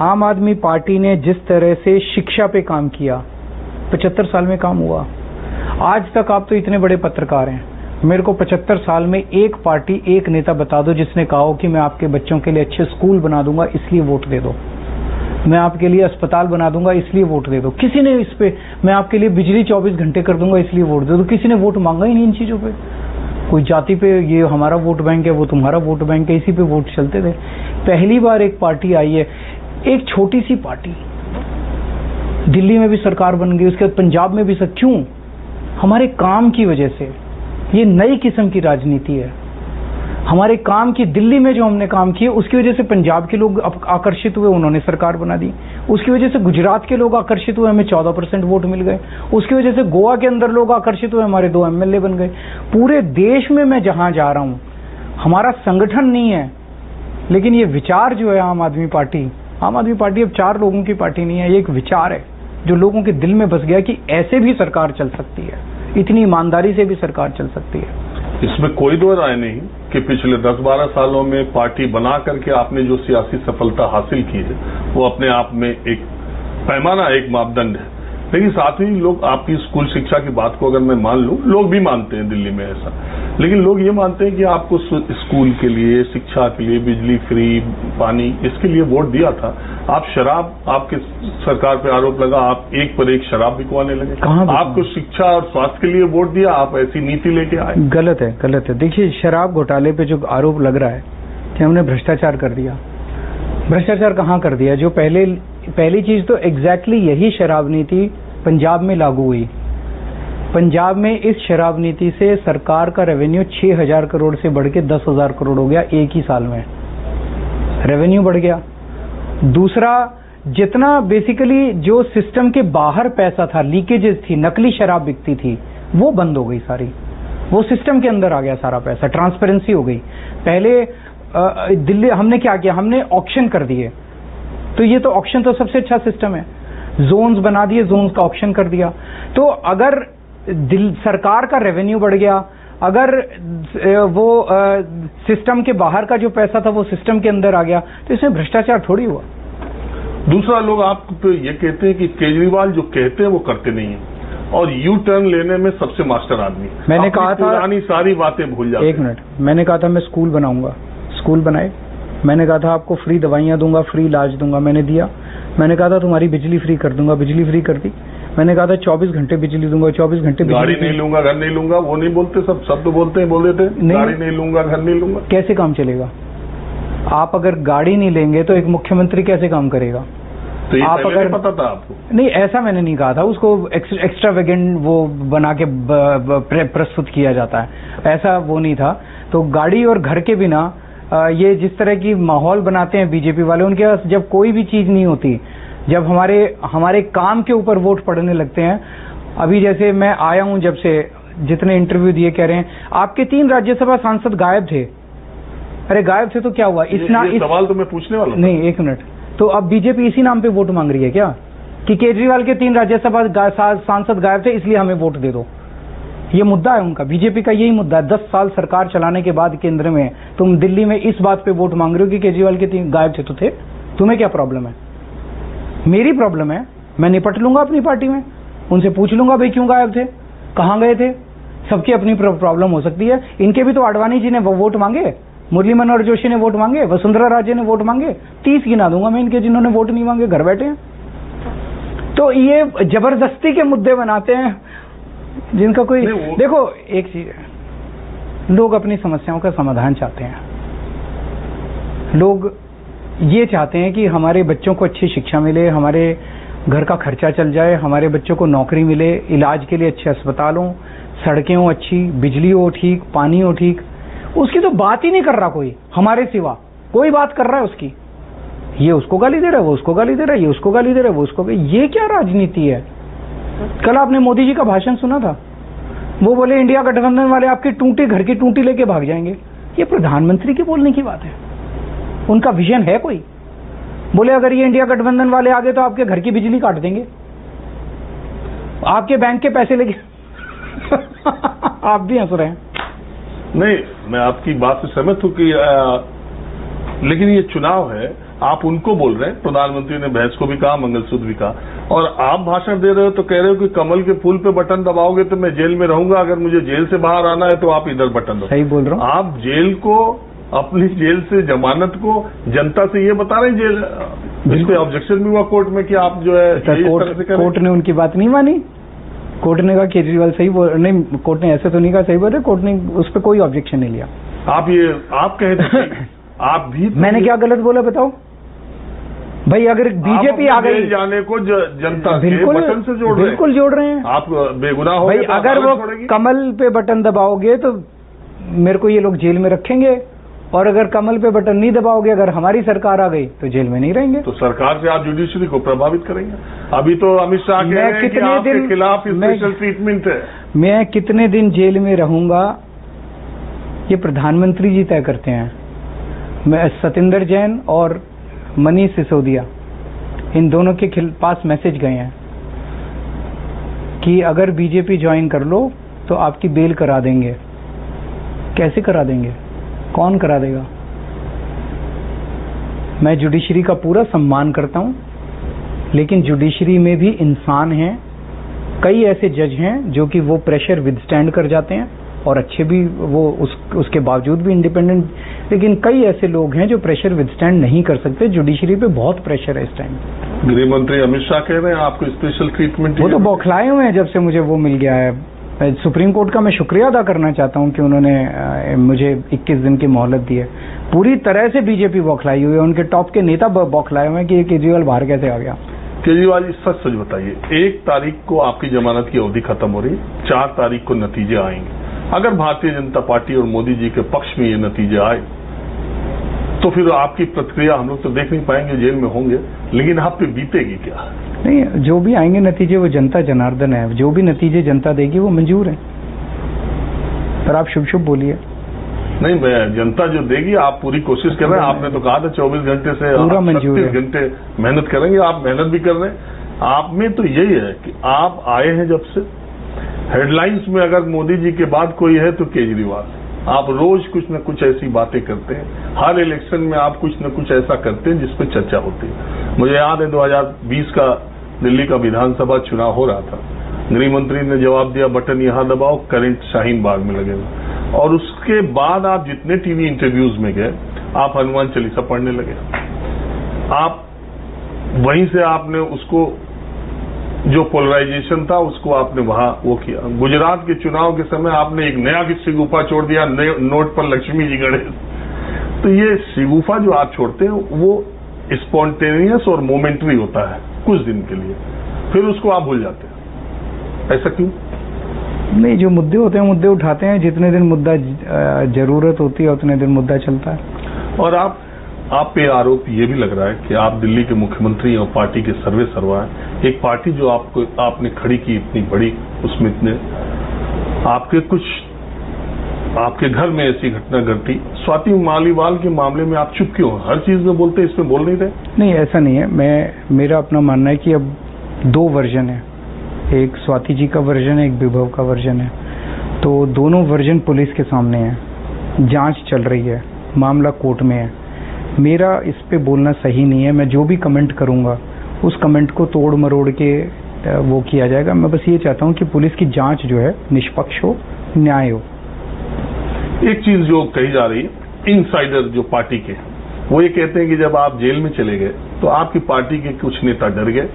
आम आदमी पार्टी ने जिस तरह से शिक्षा पे काम किया, 75 साल में काम हुआ। आज तक आप तो इतने बड़े पत्रकार हैं, मेरे को 75 साल में एक पार्टी, एक नेता बता दो जिसने कहा हो कि मैं आपके बच्चों के लिए अच्छे स्कूल बना दूंगा इसलिए वोट दे दो, मैं आपके लिए अस्पताल बना दूंगा इसलिए वोट दे दो। किसी ने इस पे, मैं आपके लिए बिजली 24 घंटे कर दूंगा इसलिए वोट दे दो, किसी ने वोट मांगा ही नहीं इन चीजों पे। कोई जाति पे ये हमारा वोट बैंक है, वो तुम्हारा वोट बैंक है, इसी पे वोट चलते थे। पहली बार एक पार्टी आई है, एक छोटी सी पार्टी, दिल्ली में भी सरकार बन गई, उसके बाद पंजाब में भी क्यों? हमारे काम की वजह से। ये नई किस्म की राजनीति है। हमारे काम की, दिल्ली में जो हमने काम किए उसकी वजह से पंजाब के लोग आकर्षित हुए, उन्होंने सरकार बना दी। उसकी वजह से गुजरात के लोग आकर्षित हुए, हमें 14% वोट मिल गए। उसकी वजह से गोवा के अंदर लोग आकर्षित हुए, हमारे 2 MLA बन गए। पूरे देश में मैं जहां जा रहा हूं, हमारा संगठन नहीं है लेकिन ये विचार जो है आम आदमी पार्टी अब 4 लोगों की पार्टी नहीं है, ये एक विचार है जो लोगों के दिल में बस गया कि ऐसे भी सरकार चल सकती है, इतनी ईमानदारी से भी सरकार चल सकती है। इसमें कोई दो राय नहीं कि पिछले 10-12 सालों में पार्टी बना करके आपने जो सियासी सफलता हासिल की है वो अपने आप में एक पैमाना, एक मापदंड है। लेकिन साथ ही लोग, आपकी स्कूल शिक्षा की बात को अगर मैं मान लूं, लोग भी मानते हैं दिल्ली में ऐसा, लेकिन लोग ये मानते हैं कि आपको स्कूल के लिए, शिक्षा के लिए, बिजली फ्री, पानी, इसके लिए वोट दिया था। आप शराब, आपके सरकार पे आरोप लगा, आप एक पर एक शराब बिकवाने लगे। आपको शिक्षा और स्वास्थ्य के लिए वोट दिया, आप ऐसी नीति लेके आए। गलत है। देखिए, शराब घोटाले पे जो आरोप लग रहा है कि हमने भ्रष्टाचार कर दिया, भ्रष्टाचार कहाँ कर दिया? जो पहली चीज तो एग्जैक्टली यही शराब नीति पंजाब में लागू हुई। पंजाब में इस शराब नीति से सरकार का रेवेन्यू 6,000 करोड़ से बढ़ के 10,000 करोड़ हो गया एक ही साल में, रेवेन्यू बढ़ गया। दूसरा, जितना बेसिकली जो सिस्टम के बाहर पैसा था, लीकेजेस थी, नकली शराब बिकती थी, वो बंद हो गई सारी। वो सिस्टम के अंदर आ गया सारा पैसा, ट्रांसपेरेंसी हो गई। पहले दिल्ली हमने क्या किया, हमने ऑक्शन कर दिए। तो ये तो ऑक्शन तो सबसे अच्छा सिस्टम है, जोन्स बना दिए, जोन्स का ऑक्शन कर दिया। तो अगर सरकार का रेवेन्यू बढ़ गया, अगर वो सिस्टम के बाहर का जो पैसा था वो सिस्टम के अंदर आ गया, तो इसमें भ्रष्टाचार थोड़ी हुआ। दूसरा, लोग आप तो ये कहते हैं कि केजरीवाल जो कहते हैं वो करते नहीं है, और यू टर्न लेने में सबसे मास्टर आदमी। मैंने कहा था पुरानी सारी बातें भूल जाते। एक मिनट, मैंने कहा था मैं स्कूल बनाऊंगा, स्कूल बनाए। मैंने कहा था आपको फ्री दवाइयां दूंगा, फ्री इलाज दूंगा, मैंने दिया। मैंने कहा था तुम्हारी बिजली फ्री कर दूंगा, बिजली फ्री कर दी। मैंने कहा था 24 घंटे बिजली दूंगा, 24 घंटे गाड़ी नहीं लूंगा, घर नहीं लूंगा, वो नहीं बोलते, सब तो बोलते हैं, बोल देते हैं गाड़ी नहीं लूंगा, घर नहीं लूंगा। कैसे काम चलेगा? आप अगर गाड़ी नहीं लेंगे तो एक मुख्यमंत्री कैसे काम करेगा? तो ये आप अगर पता था आपको? नहीं, ऐसा मैंने नहीं कहा था। उसको एक्स्ट्रा वेगेंट वो बना के प्रस्तुत किया जाता है, ऐसा वो नहीं था। तो गाड़ी और घर के बिना ये जिस तरह की माहौल बनाते हैं बीजेपी वाले, उनके पास जब कोई भी चीज नहीं होती, जब हमारे काम के ऊपर वोट पड़ने लगते हैं। अभी जैसे मैं आया हूं, जब से जितने इंटरव्यू दिए कह रहे हैं आपके 3 राज्यसभा सांसद गायब थे। अरे गायब थे तो क्या हुआ? इस सवाल तो मैं पूछने वाला हूं। नहीं, एक मिनट। तो अब बीजेपी इसी नाम पे वोट मांग रही है क्या, कि केजरीवाल के 3 राज्यसभा सांसद गायब थे इसलिए हमें वोट दे दो? ये मुद्दा है उनका, बीजेपी का यही मुद्दा है। 10 साल सरकार चलाने के बाद केंद्र में तुम दिल्ली में इस बात पे वोट मांग रहे हो कि केजरीवाल के 3 गायब थे तो थे। तुम्हें क्या प्रॉब्लम है? मेरी प्रॉब्लम है, मैं निपट लूंगा अपनी पार्टी में, उनसे पूछ लूंगा भाई क्यों गायब थे, कहां गए थे। सबकी अपनी प्रॉब्लम हो सकती है। इनके भी तो आडवाणी जी ने वोट मांगे, मुरली मनोहर जोशी ने वोट मांगे, वसुंधरा राजे ने वोट मांगे, 30 गिना दूंगा मैं इनके जिन्होंने वोट नहीं मांगे, घर बैठे हैं। तो ये जबरदस्ती के मुद्दे बनाते हैं जिनका कोई देखो, एक चीज है, लोग अपनी समस्याओं का समाधान चाहते हैं। लोग ये चाहते हैं कि हमारे बच्चों को अच्छी शिक्षा मिले, हमारे घर का खर्चा चल जाए, हमारे बच्चों को नौकरी मिले, इलाज के लिए अच्छे अस्पताल हो, सड़कें हो अच्छी, बिजली हो ठीक, पानी हो ठीक। उसकी तो बात ही नहीं कर रहा कोई, हमारे सिवा कोई बात कर रहा है उसकी। ये उसको गाली दे रहा है, वो उसको गाली दे रहा है, ये उसको गाली दे रहा है, वो उसको। ये क्या राजनीति है? कल आपने मोदी जी का भाषण सुना था, वो बोले इंडिया गठबंधन वाले आपकी टूटी, घर की टूटी लेके भाग जाएंगे। ये प्रधानमंत्री के बोलने की बात है? उनका विजन है कोई? बोले अगर ये इंडिया गठबंधन वाले आ गए तो आपके घर की बिजली काट देंगे, आपके बैंक के पैसे लेके आप भी हंस रहे हैं। नहीं, मैं आपकी बात से सहमत हूं कि लेकिन ये चुनाव है, आप उनको बोल रहे हैं। प्रधानमंत्री ने भैंस को भी कहा, मंगलसूत्र भी कहा, और आप भाषण दे रहे हो तो कह रहे हो कि कमल के फूल पे बटन दबाओगे तो मैं जेल में रहूंगा, अगर मुझे जेल से बाहर आना है तो आप इधर बटन दबाओ। सही बोल रहा हूं। आप जेल को, अपनी जेल से जमानत को जनता से ये बता रहे हैं जेल, जिसपे ऑब्जेक्शन भी हुआ कोर्ट में कि आप जो है कोर्ट ने उनकी बात नहीं मानी। कोर्ट ने कहा केजरीवाल सही बोल, नहीं कोर्ट ने ऐसे तो नहीं कहा सही बोल रहे, कोर्ट ने उस पर कोई ऑब्जेक्शन नहीं लिया। आप कहे आप भी मैंने क्या गलत बोला बताओ भाई? अगर बीजेपी आ गई जाने को जनता के बटन से जोड़ रहे हैं, बिल्कुल जोड़ रहे हैं। आप बेगुनाह हो भाई, अगर वो कमल पे बटन दबाओगे तो मेरे को ये लोग जेल में रखेंगे, और अगर कमल पे बटन नहीं दबाओगे, अगर हमारी सरकार आ गई तो जेल में नहीं रहेंगे। तो सरकार से आप जुडिशरी को प्रभावित करेंगे। अभी तो अमित शाह कह रहे हैं कि आपके खिलाफ स्पेशल ट्रीटमेंट है। मैं कितने दिन जेल में रहूंगा ये प्रधानमंत्री जी तय करते हैं। मैं सतिंदर जैन और मनीष सिसोदिया, इन दोनों के पास मैसेज गए हैं कि अगर बीजेपी ज्वाइन कर लो तो आपकी बेल करा देंगे। कैसे करा देंगे? कौन करा देगा? मैं जुडिशरी का पूरा सम्मान करता हूं, लेकिन जुडिशरी में भी इंसान हैं। कई ऐसे जज हैं जो कि वो प्रेशर विदस्टैंड कर जाते हैं और अच्छे भी, वो उसके बावजूद भी इंडिपेंडेंट, लेकिन कई ऐसे लोग हैं जो प्रेशर विदस्टैंड नहीं कर सकते। जुडिशरी पे बहुत प्रेशर है इस टाइम। गृह मंत्री अमित शाह कह रहे हैं आपको स्पेशल ट्रीटमेंट। वो तो बौखलाए हुए हैं जब से मुझे वो मिल गया है। सुप्रीम कोर्ट का मैं शुक्रिया अदा करना चाहता हूं कि उन्होंने मुझे 21 दिन की मोहलत दी है। पूरी तरह से बीजेपी बौखलाई हुई है, उनके टॉप के नेता बौखलाए हुए हैं कि केजरीवाल बाहर कैसे आ गया। केजरीवाल जी सच सच बताइए, 1 तारीख को आपकी जमानत की अवधि खत्म हो रही, 4 तारीख को नतीजे आएंगे। अगर भारतीय जनता पार्टी और मोदी जी के पक्ष में ये नतीजे आए तो फिर आपकी प्रतिक्रिया हम लोग तो देख नहीं पाएंगे, जेल में होंगे, लेकिन आप पे बीतेगी क्या? नहीं, जो भी आएंगे नतीजे वो जनता जनार्दन है, जो भी नतीजे जनता देगी वो मंजूर है। पर आप शुभ शुभ बोलिए। नहीं, मैं जनता जो देगी आप पूरी कोशिश कर रहे हैं। आपने तो कहा था 24 घंटे से पूरा मंजूर 36 घंटे मेहनत करेंगे। आप मेहनत भी कर रहे हैं। आप में तो यही है कि आप आए हैं जब से हेडलाइंस में अगर मोदी जी के बाद कोई है तो केजरीवाल। आप रोज कुछ न कुछ ऐसी बातें करते हैं, हर इलेक्शन में आप कुछ न कुछ ऐसा करते हैं जिस पर चर्चा होती है। मुझे याद है 2020 का दिल्ली का विधानसभा चुनाव हो रहा था, गृह मंत्री ने जवाब दिया बटन यहां दबाओ, करंट शाहीन बाग में लगेगा। और उसके बाद आप जितने टीवी इंटरव्यूज में गए आप हनुमान चालीसा पढ़ने लगे। आप वहीं से आपने उसको जो पोलराइजेशन था उसको आपने वहां वो किया। गुजरात के चुनाव के समय आपने एक नया शिगुफा छोड़ दिया, नोट पर लक्ष्मी जी गणेश। तो ये शिगुफा जो आप छोड़ते हैं वो स्पॉन्टेनियस और मोमेंटरी होता है कुछ दिन के लिए, फिर उसको आप भूल जाते हैं। ऐसा क्यों? नहीं, जो मुद्दे होते हैं मुद्दे उठाते हैं, जितने दिन मुद्दा जरूरत होती है उतने दिन मुद्दा चलता है। और आप पे आरोप ये भी लग रहा है कि आप दिल्ली के मुख्यमंत्री और पार्टी के सर्वे सर्वा हैं। एक पार्टी जो आपने खड़ी की इतनी बड़ी, उसमें इतने आपके घर में ऐसी घटना घटी। स्वाति मालीवाल के मामले में आप चुप क्यों? हर चीज में बोलते, इसमें बोल नहीं रहे? नहीं, ऐसा नहीं है। मेरा अपना मानना है कि अब 2 वर्जन है, एक स्वाति जी का वर्जन है, एक विभव का वर्जन है। तो दोनों वर्जन पुलिस के सामने है, जांच चल रही है, मामला कोर्ट में है। मेरा इस पे बोलना सही नहीं है। मैं जो भी कमेंट करूंगा उस कमेंट को तोड़ मरोड़ के वो किया जाएगा। मैं बस ये चाहता हूं कि पुलिस की जांच जो है निष्पक्ष हो, न्याय हो। एक चीज जो कही जा रही है, इनसाइडर जो पार्टी के, वो ये कहते हैं कि जब आप जेल में चले गए तो आपकी पार्टी के कुछ नेता डर गए,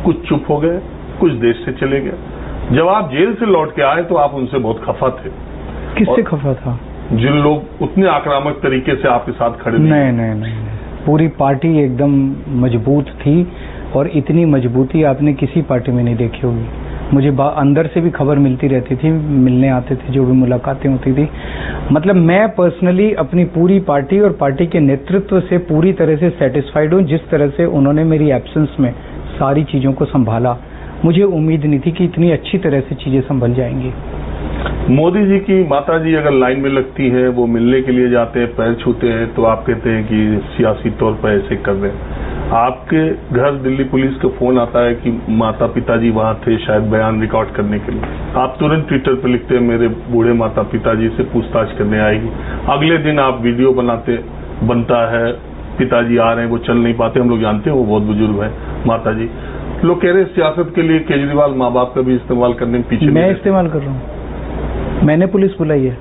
कुछ चुप हो गए, कुछ देश से चले गए। जब आप जेल से लौट के आए तो आप उनसे बहुत खफा थे। किससे खफा था? जिन लोग उतने आक्रामक तरीके से आपके साथ खड़े नहीं, पूरी पार्टी एकदम मजबूत थी और इतनी मजबूती आपने किसी पार्टी में नहीं देखी होगी। मुझे अंदर से भी खबर मिलती रहती थी, मिलने आते थे, जो भी मुलाकातें होती थी। मतलब मैं पर्सनली अपनी पूरी पार्टी और पार्टी के नेतृत्व से पूरी तरह से सेटिस्फाइड हूं। जिस तरह से उन्होंने मेरी एब्सेंस में सारी चीजों को संभाला, मुझे उम्मीद नहीं थी कि इतनी अच्छी तरह से चीजें संभल जाएंगी। मोदी जी की माता जी अगर लाइन में लगती है, वो मिलने के लिए जाते हैं, पैर छूते हैं, तो आप कहते हैं कि सियासी तौर पर ऐसे कर रहे हैं। आपके घर दिल्ली पुलिस का फोन आता है कि माता पिताजी वहां थे शायद बयान रिकॉर्ड करने के लिए, आप तुरंत ट्विटर पर लिखते हैं मेरे बूढ़े माता पिताजी से पूछताछ करने आएगी। अगले दिन आप वीडियो बनता है, पिताजी आ रहे हैं, वो चल नहीं पाते, हम लोग जानते हैं वो बहुत बुजुर्ग है माता जी। लोग कह रहे हैं सियासत के लिए केजरीवाल माँ बाप का भी इस्तेमाल करने में पीछे। मैं इस्तेमाल कर रहा हूँ? मैंने पुलिस बुलाई है।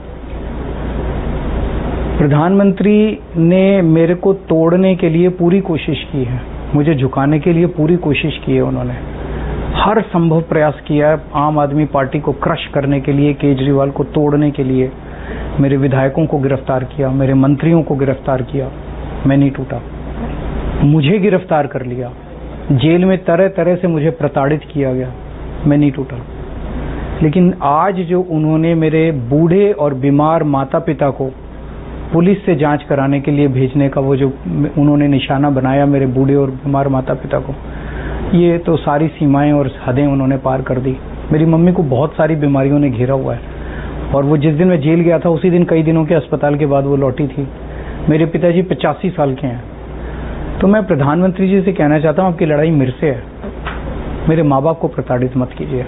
प्रधानमंत्री ने मेरे को तोड़ने के लिए पूरी कोशिश की है, मुझे झुकाने के लिए पूरी कोशिश की है। उन्होंने हर संभव प्रयास किया है आम आदमी पार्टी को क्रश करने के लिए, केजरीवाल को तोड़ने के लिए। मेरे विधायकों को गिरफ्तार किया, मेरे मंत्रियों को गिरफ्तार किया, मैं नहीं टूटा। मुझे गिरफ्तार कर लिया, जेल में तरह तरह से मुझे प्रताड़ित किया गया, मैं नहीं टूटा। लेकिन आज जो उन्होंने मेरे बूढ़े और बीमार माता पिता को पुलिस से जांच कराने के लिए भेजने का वो जो उन्होंने निशाना बनाया मेरे बूढ़े और बीमार माता पिता को, ये तो सारी सीमाएं और हदें उन्होंने पार कर दी। मेरी मम्मी को बहुत सारी बीमारियों ने घेरा हुआ है और वो जिस दिन मैं जेल गया था उसी दिन कई दिनों के अस्पताल के बाद वो लौटी थी। मेरे पिताजी 85 साल के हैं। तो मैं प्रधानमंत्री जी से कहना चाहता हूँ आपकी लड़ाई मेरे से है, मेरे माँ बाप को प्रताड़ित मत कीजिए,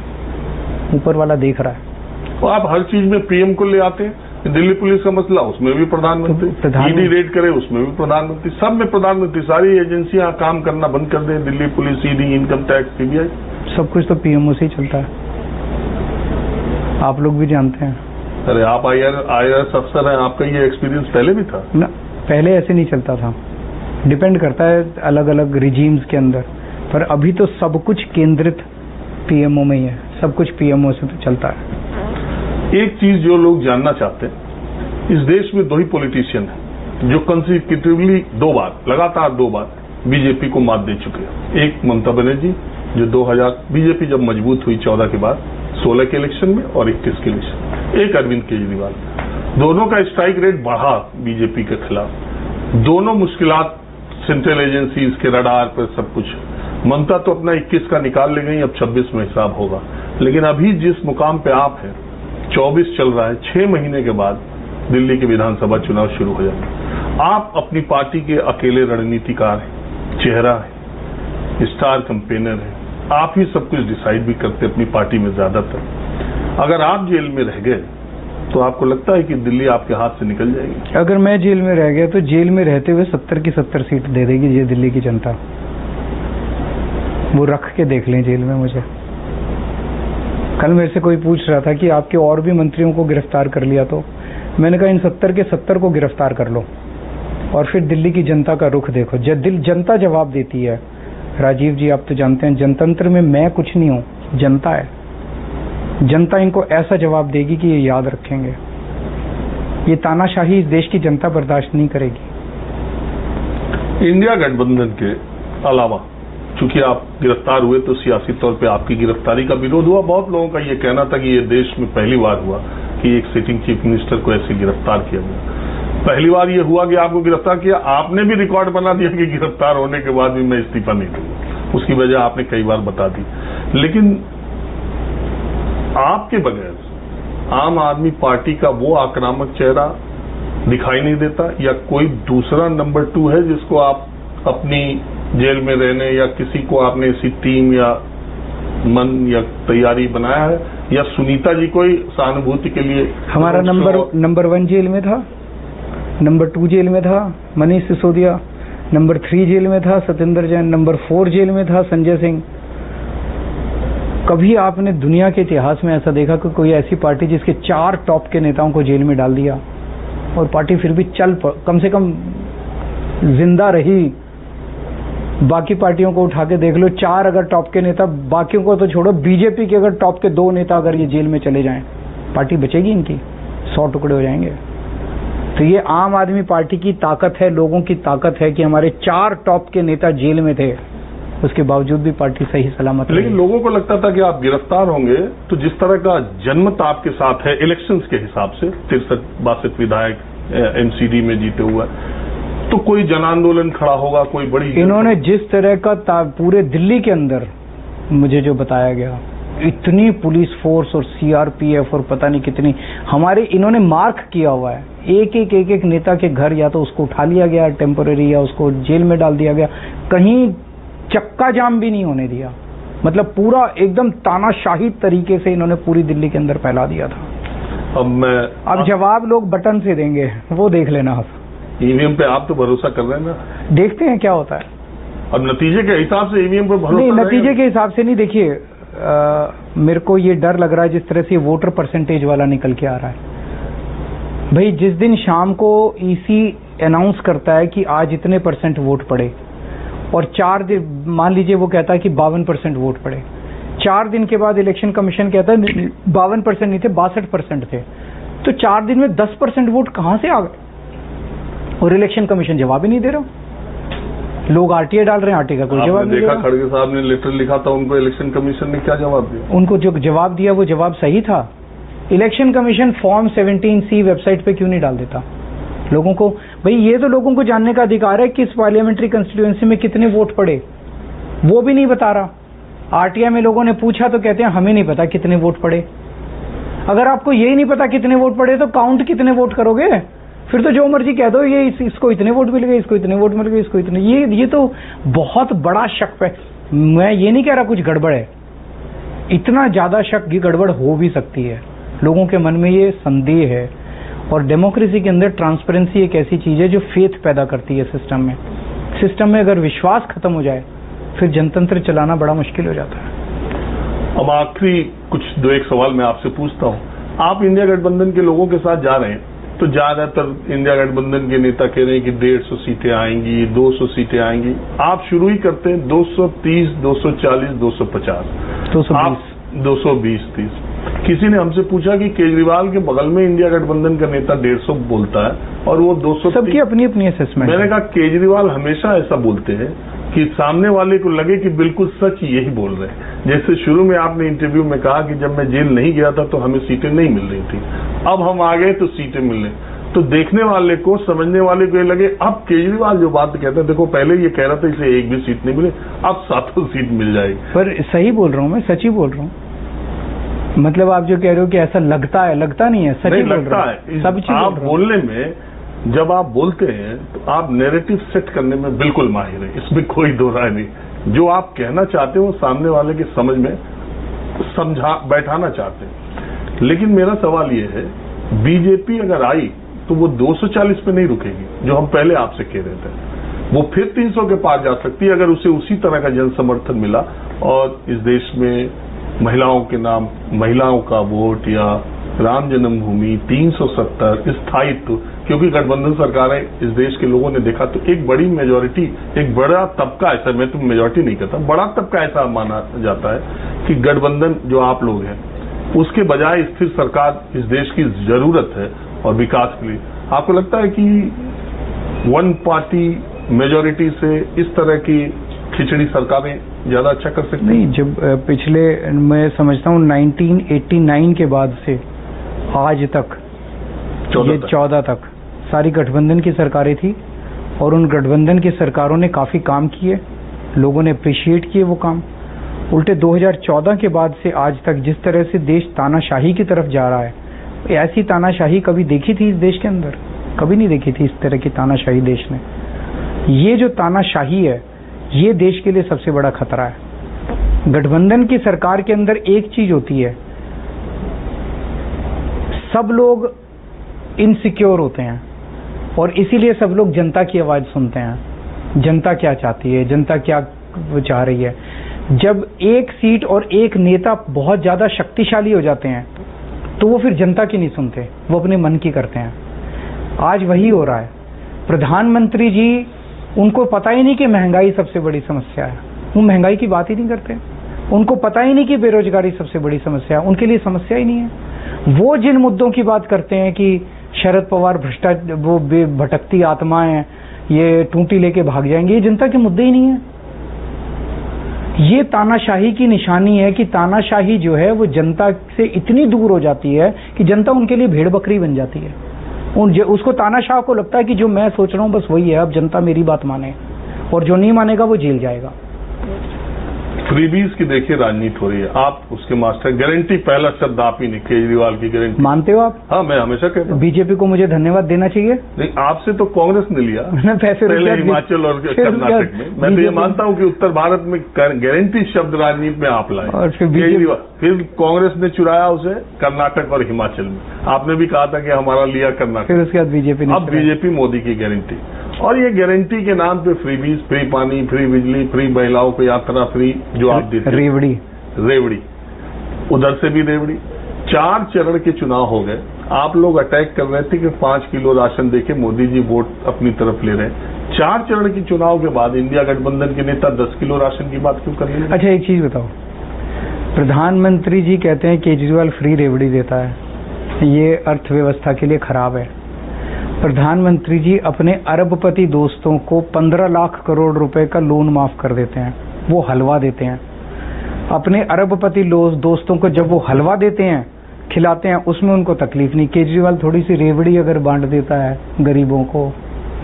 ऊपर वाला देख रहा है। तो आप हर चीज में पीएम को ले आते हैं। दिल्ली पुलिस का मसला, उसमें भी प्रधानमंत्री, ईडी रेड करे उसमें भी प्रधानमंत्री, सब में प्रधानमंत्री। सारी एजेंसियां काम करना बंद कर दें, Delhi police, ED, income tax, CBI, सब कुछ तो पीएमओ से ही चलता है, आप लोग भी जानते हैं। अरे आप आईआरएस अफसर हैं, आपका ये एक्सपीरियंस पहले भी था ना? पहले ऐसे नहीं चलता था, डिपेंड करता है अलग अलग रिजीम्स के अंदर, पर अभी तो सब कुछ केंद्रित पीएमओ में ही है, सब कुछ पीएमओ से तो चलता है। एक चीज जो लोग जानना चाहते हैं, इस देश में 2 ही पॉलिटिशियन हैं जो कंसेक्यूटिवली लगातार 2 बार बीजेपी को मात दे चुके हैं। एक ममता बनर्जी जो 2000 बीजेपी जब मजबूत हुई 14 के बाद, 16 के इलेक्शन में और 21 के इलेक्शन, एक अरविंद केजरीवाल। दोनों का स्ट्राइक रेट बढ़ा बीजेपी के खिलाफ। दोनों मुश्किलात सेंट्रल एजेंसीज के रडार पर सब कुछ। ममता तो अपना 21 का निकाल ले गई, अब 26 में हिसाब होगा। लेकिन अभी जिस मुकाम पे आप हैं, 24 चल रहा है, 6 महीने के बाद दिल्ली के विधानसभा चुनाव शुरू हो जाएंगे। आप अपनी पार्टी के अकेले रणनीतिकार हैं, चेहरा है, स्टार कैंपेनर है, आप ही सब कुछ डिसाइड भी करते अपनी पार्टी में ज्यादातर। अगर आप जेल में रह गए तो आपको लगता है कि दिल्ली आपके हाथ से निकल जाएगी? अगर मैं जेल में रह गया तो जेल में रहते हुए 70 की 70 सीट दे देगी ये दिल्ली की जनता। वो रख के देख लें जेल में मुझे। कल मेरे से कोई पूछ रहा था कि आपके और भी मंत्रियों को गिरफ्तार कर लिया तो मैंने कहा इन 70 के 70 को गिरफ्तार कर लो और फिर दिल्ली की जनता का रुख देखो। जनता जवाब देती है। राजीव जी आप तो जानते हैं जनतंत्र में मैं कुछ नहीं हूं, जनता है। जनता इनको ऐसा जवाब देगी कि ये याद रखेंगे। ये तानाशाही इस देश की जनता बर्दाश्त नहीं करेगी। इंडिया गठबंधन के अलावा चूंकि आप गिरफ्तार हुए तो सियासी तौर पे आपकी गिरफ्तारी का विरोध हुआ। बहुत लोगों का ये कहना था कि ये देश में पहली बार हुआ कि एक सिटिंग चीफ मिनिस्टर को ऐसे गिरफ्तार किया गया। पहली बार ये हुआ कि आपको गिरफ्तार किया, आपने भी रिकॉर्ड बना दिया कि गिरफ्तार होने के बाद भी मैं इस्तीफा नहीं दूंगा। उसकी वजह आपने कई बार बता दी। लेकिन आपके बगैर आम आदमी पार्टी का वो आक्रामक चेहरा दिखाई नहीं देता, या कोई दूसरा नंबर 2 है जिसको आप अपनी जेल में रहने या किसी को आपने ऐसी टीम या मन या तैयारी बनाया है, या सुनीता जी कोई सहानुभूति के लिए? हमारा नंबर 1 जेल में था, नंबर 2 जेल में था मनीष सिसोदिया, नंबर 3 जेल में था सत्येंद्र जैन, नंबर 4 जेल में था संजय सिंह। कभी आपने दुनिया के इतिहास में ऐसा देखा कि कोई ऐसी पार्टी जिसके 4 टॉप के नेताओं को जेल में डाल दिया और पार्टी फिर भी कम से कम जिंदा रही? बाकी पार्टियों को उठा के देख लो, 4 अगर टॉप के नेता, बाकियों को तो छोड़ो, बीजेपी के अगर टॉप के 2 नेता अगर ये जेल में चले जाएं, पार्टी बचेगी इनकी? 100 टुकड़े हो जाएंगे। तो ये आम आदमी पार्टी की ताकत है, लोगों की ताकत है कि हमारे 4 टॉप के नेता जेल में थे, उसके बावजूद भी पार्टी सही सलामत है। लेकिन लोगों को लगता था कि आप गिरफ्तार होंगे तो जिस तरह का जनमत आपके साथ है इलेक्शंस के हिसाब से, 63-62 विधायक एमसीडी में जीते हुआ, तो कोई जन आंदोलन खड़ा होगा, कोई बड़ी। इन्होंने जिस तरह का पूरे दिल्ली के अंदर मुझे जो बताया गया, इतनी पुलिस फोर्स और सीआरपीएफ और पता नहीं कितनी हमारे इन्होंने मार्क किया हुआ है। एक नेता के घर या तो उसको उठा लिया गया टेम्पोररी, या उसको जेल में डाल दिया गया, कहीं चक्का जाम भी नहीं होने दिया। मतलब पूरा एकदम तानाशाही तरीके से इन्होंने पूरी दिल्ली के अंदर फैला दिया था। अब जवाब लोग बटन से देंगे, वो देख लेना आप। ईवीएम पे आप तो भरोसा कर रहे हैं ना? देखते हैं क्या होता है। अब नतीजे के हिसाब से ईवीएम पे भरोसा नहीं, नतीजे के हिसाब से नहीं। देखिए मेरे को ये डर लग रहा है जिस तरह से वोटर परसेंटेज वाला निकल के आ रहा है। भाई जिस दिन शाम को ईसी अनाउंस करता है कि आज इतने % वोट पड़े, और 4 दिन मान लीजिए वो कहता है कि 52% वोट पड़े, 4 दिन के बाद इलेक्शन कमीशन कहता है 52% नहीं थे, 62% थे, तो 4 दिन में 10% वोट कहां से आ गए? और इलेक्शन कमीशन जवाब ही नहीं दे रहा। लोग आरटीआई डाल रहे हैं, आरटीआई का कोई जवाब नहीं। देखा खड़गे साहब ने लेटर लिखा था उनको, इलेक्शन कमीशन ने क्या जवाब दिया? उनको जो जवाब दिया वो जवाब सही था। Election commission form 17C website पे क्यों नहीं डाल देता लोगों को? भाई ये तो लोगों को जानने का अधिकार है कि इस पार्लियामेंट्री कंस्टिट्यूएंसी में कितने वोट पड़े, वो भी नहीं बता रहा। आरटीआई में लोगों ने पूछा तो कहते हैं हमें नहीं पता कितने वोट पड़े। अगर आपको यही नहीं पता कितने वोट पड़े तो काउंट कितने वोट करोगे? फिर तो जो मर्जी कह दो, ये इसको इतने वोट मिल गए, इसको इतने वोट मिल गए, इसको इतने। ये तो बहुत बड़ा शक है। मैं ये नहीं कह रहा कुछ गड़बड़ है, इतना ज्यादा शक की गड़बड़ हो भी सकती है। लोगों के मन में ये संदेह है। और डेमोक्रेसी के अंदर ट्रांसपेरेंसी एक ऐसी चीज है जो फेथ पैदा करती है सिस्टम में। सिस्टम में अगर विश्वास खत्म हो जाए फिर जनतंत्र चलाना बड़ा मुश्किल हो जाता है। अब आखिरी कुछ 2-1 सवाल मैं आपसे पूछता हूं। आप इंडिया गठबंधन के लोगों के साथ जा रहे हैं तो ज्यादातर इंडिया गठबंधन के नेता कह रहे हैं कि 150 सीटें आएंगी, 200 सीटें आएंगी। आप शुरू ही करते हैं 230, 240, 250, 220-30। किसी ने हमसे पूछा कि केजरीवाल के बगल में इंडिया गठबंधन का नेता 150 बोलता है और वो 200। सबकी अपनी अपनी असेसमेंट। मैंने कहा केजरीवाल हमेशा ऐसा बोलते हैं कि सामने वाले को लगे कि बिल्कुल सच यही बोल रहे हैं। जैसे शुरू में आपने इंटरव्यू में कहा कि जब मैं जेल नहीं गया था तो हमें सीटें नहीं मिल रही थी, अब हम आ गए तो सीटें मिल रही। तो देखने वाले को, समझने वाले को ये लगे अब केजरीवाल जो बात कहते हैं, देखो पहले ये कह रहा था इसे एक भी सीट नहीं मिले, अब 7 सीट मिल जाएगी। पर सही बोल रहा हूँ मैं, सच ही बोल रहा हूँ। मतलब आप जो कह रहे हो कि ऐसा लगता है, लगता नहीं है, सच ही बोल रहा है। सब चीज आप बोलने में, जब आप बोलते हैं तो आप नैरेटिव सेट करने में बिल्कुल माहिर है, इसमें कोई दो राय नहीं। जो आप कहना चाहते हो सामने वाले की समझ में बैठाना चाहते हैं। लेकिन मेरा सवाल ये है, बीजेपी अगर आई तो वो 240 पे नहीं रुकेगी, जो हम पहले आपसे कह रहे थे। वो फिर 300 के पार जा सकती है अगर उसे उसी तरह का जन समर्थन मिला और इस देश में महिलाओं के नाम, महिलाओं का वोट या राम जन्मभूमि 370 स्थायित्व, क्योंकि गठबंधन सरकारें इस देश के लोगों ने देखा तो एक बड़ी मेजोरिटी, एक बड़ा तबका ऐसा, मैं तो मेजोरिटी नहीं कहता, बड़ा तबका ऐसा माना जाता है कि गठबंधन जो आप लोग हैं उसके बजाय स्थिर सरकार इस देश की जरूरत है और विकास के लिए। आपको लगता है कि वन पार्टी मेजोरिटी से इस तरह की खिचड़ी सरकारें ज्यादा अच्छा कर सकती? नहीं, जब पिछले, मैं समझता हूँ 1989 के बाद से आज तक, 14 तक सारी गठबंधन की सरकारें थी और उन गठबंधन की सरकारों ने काफी काम किए, लोगों ने अप्रिशिएट किए वो काम। उल्टे 2014 के बाद से आज तक जिस तरह से देश तानाशाही की तरफ जा रहा है, ऐसी तानाशाही कभी देखी थी इस देश के अंदर? कभी नहीं देखी थी इस तरह की तानाशाही देश ने। ये जो तानाशाही है ये देश के लिए सबसे बड़ा खतरा है। गठबंधन की सरकार के अंदर एक चीज होती है, सब लोग इनसिक्योर होते हैं और इसीलिए सब लोग जनता की आवाज सुनते हैं। जनता क्या चाहती है, जनता क्या चाह रही है। जब एक सीट और एक नेता बहुत ज्यादा शक्तिशाली हो जाते हैं तो वो फिर जनता की नहीं सुनते, वो अपने मन की करते हैं। आज वही हो रहा है। प्रधानमंत्री जी, उनको पता ही नहीं कि महंगाई सबसे बड़ी समस्या है, वो महंगाई की बात ही नहीं करते। उनको पता ही नहीं कि बेरोजगारी सबसे बड़ी समस्या है, उनके लिए समस्या ही नहीं है। वो जिन मुद्दों की बात करते हैं कि शरद पवार भ्रष्टाचार, वो भटकती आत्माएं, ये टूटी लेके भाग जाएंगे, ये जनता के मुद्दे ही नहीं है। ये तानाशाही की निशानी है कि तानाशाही जो है वो जनता से इतनी दूर हो जाती है कि जनता उनके लिए भेड़ बकरी बन जाती है। उसको तानाशाह को लगता है कि जो मैं सोच रहा हूं बस वही है, अब जनता मेरी बात माने, और जो नहीं मानेगा वो जेल जाएगा। फ्रीबीज की देखिए राजनीति हो रही है, आप उसके मास्टर। गारंटी पहला शब्द आप ही नहीं, केजरीवाल की गारंटी मानते हो आप? हाँ, मैं हमेशा कहता हूँ। बीजेपी को मुझे धन्यवाद देना चाहिए। नहीं, आपसे तो कांग्रेस ने लिया पहले हिमाचल और कर्नाटक में। मैं तो ये मानता हूँ कि उत्तर भारत में गारंटी शब्द राजनीति में आप लाए, और फिर कांग्रेस ने चुराया उसे कर्नाटक और हिमाचल में। आपने भी कहा था कि हमारा लिया कर्नाटक, फिर उसके बाद बीजेपी ने। अब बीजेपी मोदी की गारंटी, और ये गारंटी के नाम पे फ्रीबीज, फ्री पानी, फ्री बिजली, फ्री महिलाओं को यात्रा फ्री, जो आप देते, रेवड़ी उधर से भी रेवड़ी। 4 चरण के चुनाव हो गए, आप लोग अटैक कर रहे थे कि 5 किलो राशन देके मोदी जी वोट अपनी तरफ ले रहे हैं। 4 चरण के चुनाव के बाद इंडिया गठबंधन के नेता 10 किलो राशन की बात क्यों कर रहे हैं? अच्छा, एक चीज बताओ, प्रधानमंत्री जी कहते हैं केजरीवाल फ्री रेवड़ी देता है, ये अर्थव्यवस्था के लिए खराब है। प्रधानमंत्री जी अपने अरबपति दोस्तों को 15 लाख करोड़ रुपए का लोन माफ कर देते हैं, वो हलवा देते हैं। अपने अरबपति दोस्तों को जब वो हलवा देते हैं, खिलाते हैं, उसमें उनको तकलीफ नहीं। केजरीवाल थोड़ी सी रेवड़ी अगर बांट देता है गरीबों को,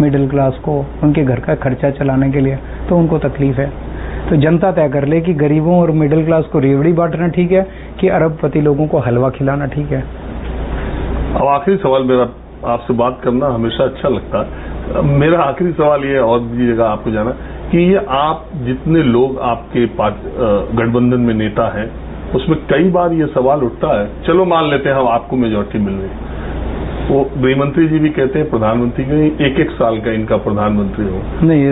मिडिल क्लास को, उनके घर का खर्चा चलाने के लिए, तो उनको तकलीफ है। तो जनता तय कर ले कि गरीबों और मिडिल क्लास को रेवड़ी बांटना ठीक है कि अरबपति लोगों को हलवा खिलाना ठीक है। अब आखिरी सवाल मेरा, आपसे बात करना हमेशा अच्छा लगता है। मेरा आखिरी सवाल ये, और भी जगह आपको जाना कि ये आप जितने लोग आपके गठबंधन में नेता हैं, उसमें कई बार ये सवाल उठता है, चलो मान लेते हैं हम आपको मेजोरिटी मिल रही, वो गृहमंत्री जी भी कहते हैं प्रधानमंत्री का 1-1 साल का इनका प्रधानमंत्री हो।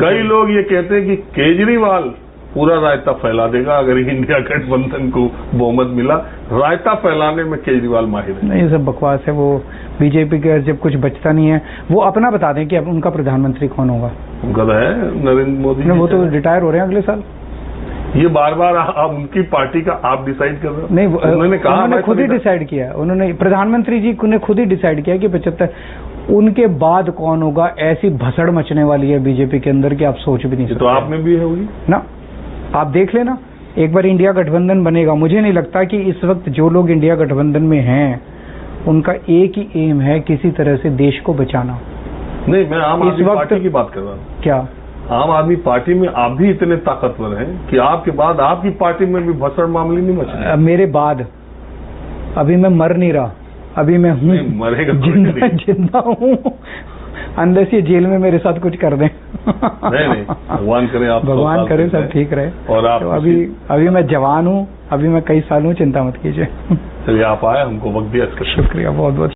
कई लोग ये कहते हैं कि केजरीवाल पूरा रायता फैला देगा अगर इंडिया गठबंधन को बहुमत मिला। रायता फैलाने में केजरीवाल माहिर है। नहीं, ये सब बकवास है। वो बीजेपी के जब कुछ बचता नहीं है, वो अपना बता दें कि अब उनका प्रधानमंत्री कौन होगा। गधा है नरेंद्र मोदी। वो तो रिटायर हो रहे हैं अगले साल। ये बार बार आप उनकी पार्टी का आप डिसाइड कर रहे हो? नहीं, उन्होंने कहा, उन्होंने खुद ही डिसाइड किया। उन्होंने, प्रधानमंत्री जी ने खुद ही डिसाइड किया कि 75, उनके बाद कौन होगा। ऐसी भसड़ मचने वाली है बीजेपी के अंदर कि आप सोच भी नहीं सकते। तो आप में भी है होगी ना, आप देख लेना। एक बार इंडिया गठबंधन बनेगा, मुझे नहीं लगता कि इस वक्त जो लोग इंडिया गठबंधन में हैं उनका एक ही एम है किसी तरह से देश को बचाना। नहीं, मैं आम इस आदमी वक्त- पार्टी की बात कर रहा हूँ। क्या आम आदमी पार्टी में आप भी इतने ताकतवर हैं कि आपके बाद आपकी पार्टी में भी भसड़ मामले नहीं मच रहे। मेरे बाद अभी मैं मर नहीं रहा, अभी मैं हूँ, नहीं, मरेगा तो जिंदा नहीं। जिंदा हूँ, अनलेस ये जेल में मेरे साथ कुछ कर दें। नहीं, भगवान करे आप 100 भगवान साल करे तक सब रहें। ठीक रहे। और आप तो अभी मैं जवान हूँ, अभी मैं कई साल हूँ, चिंता मत कीजिए। चलिए, आप आए, हमको वक्त दिया इसका शुक्रिया बहुत बहुत।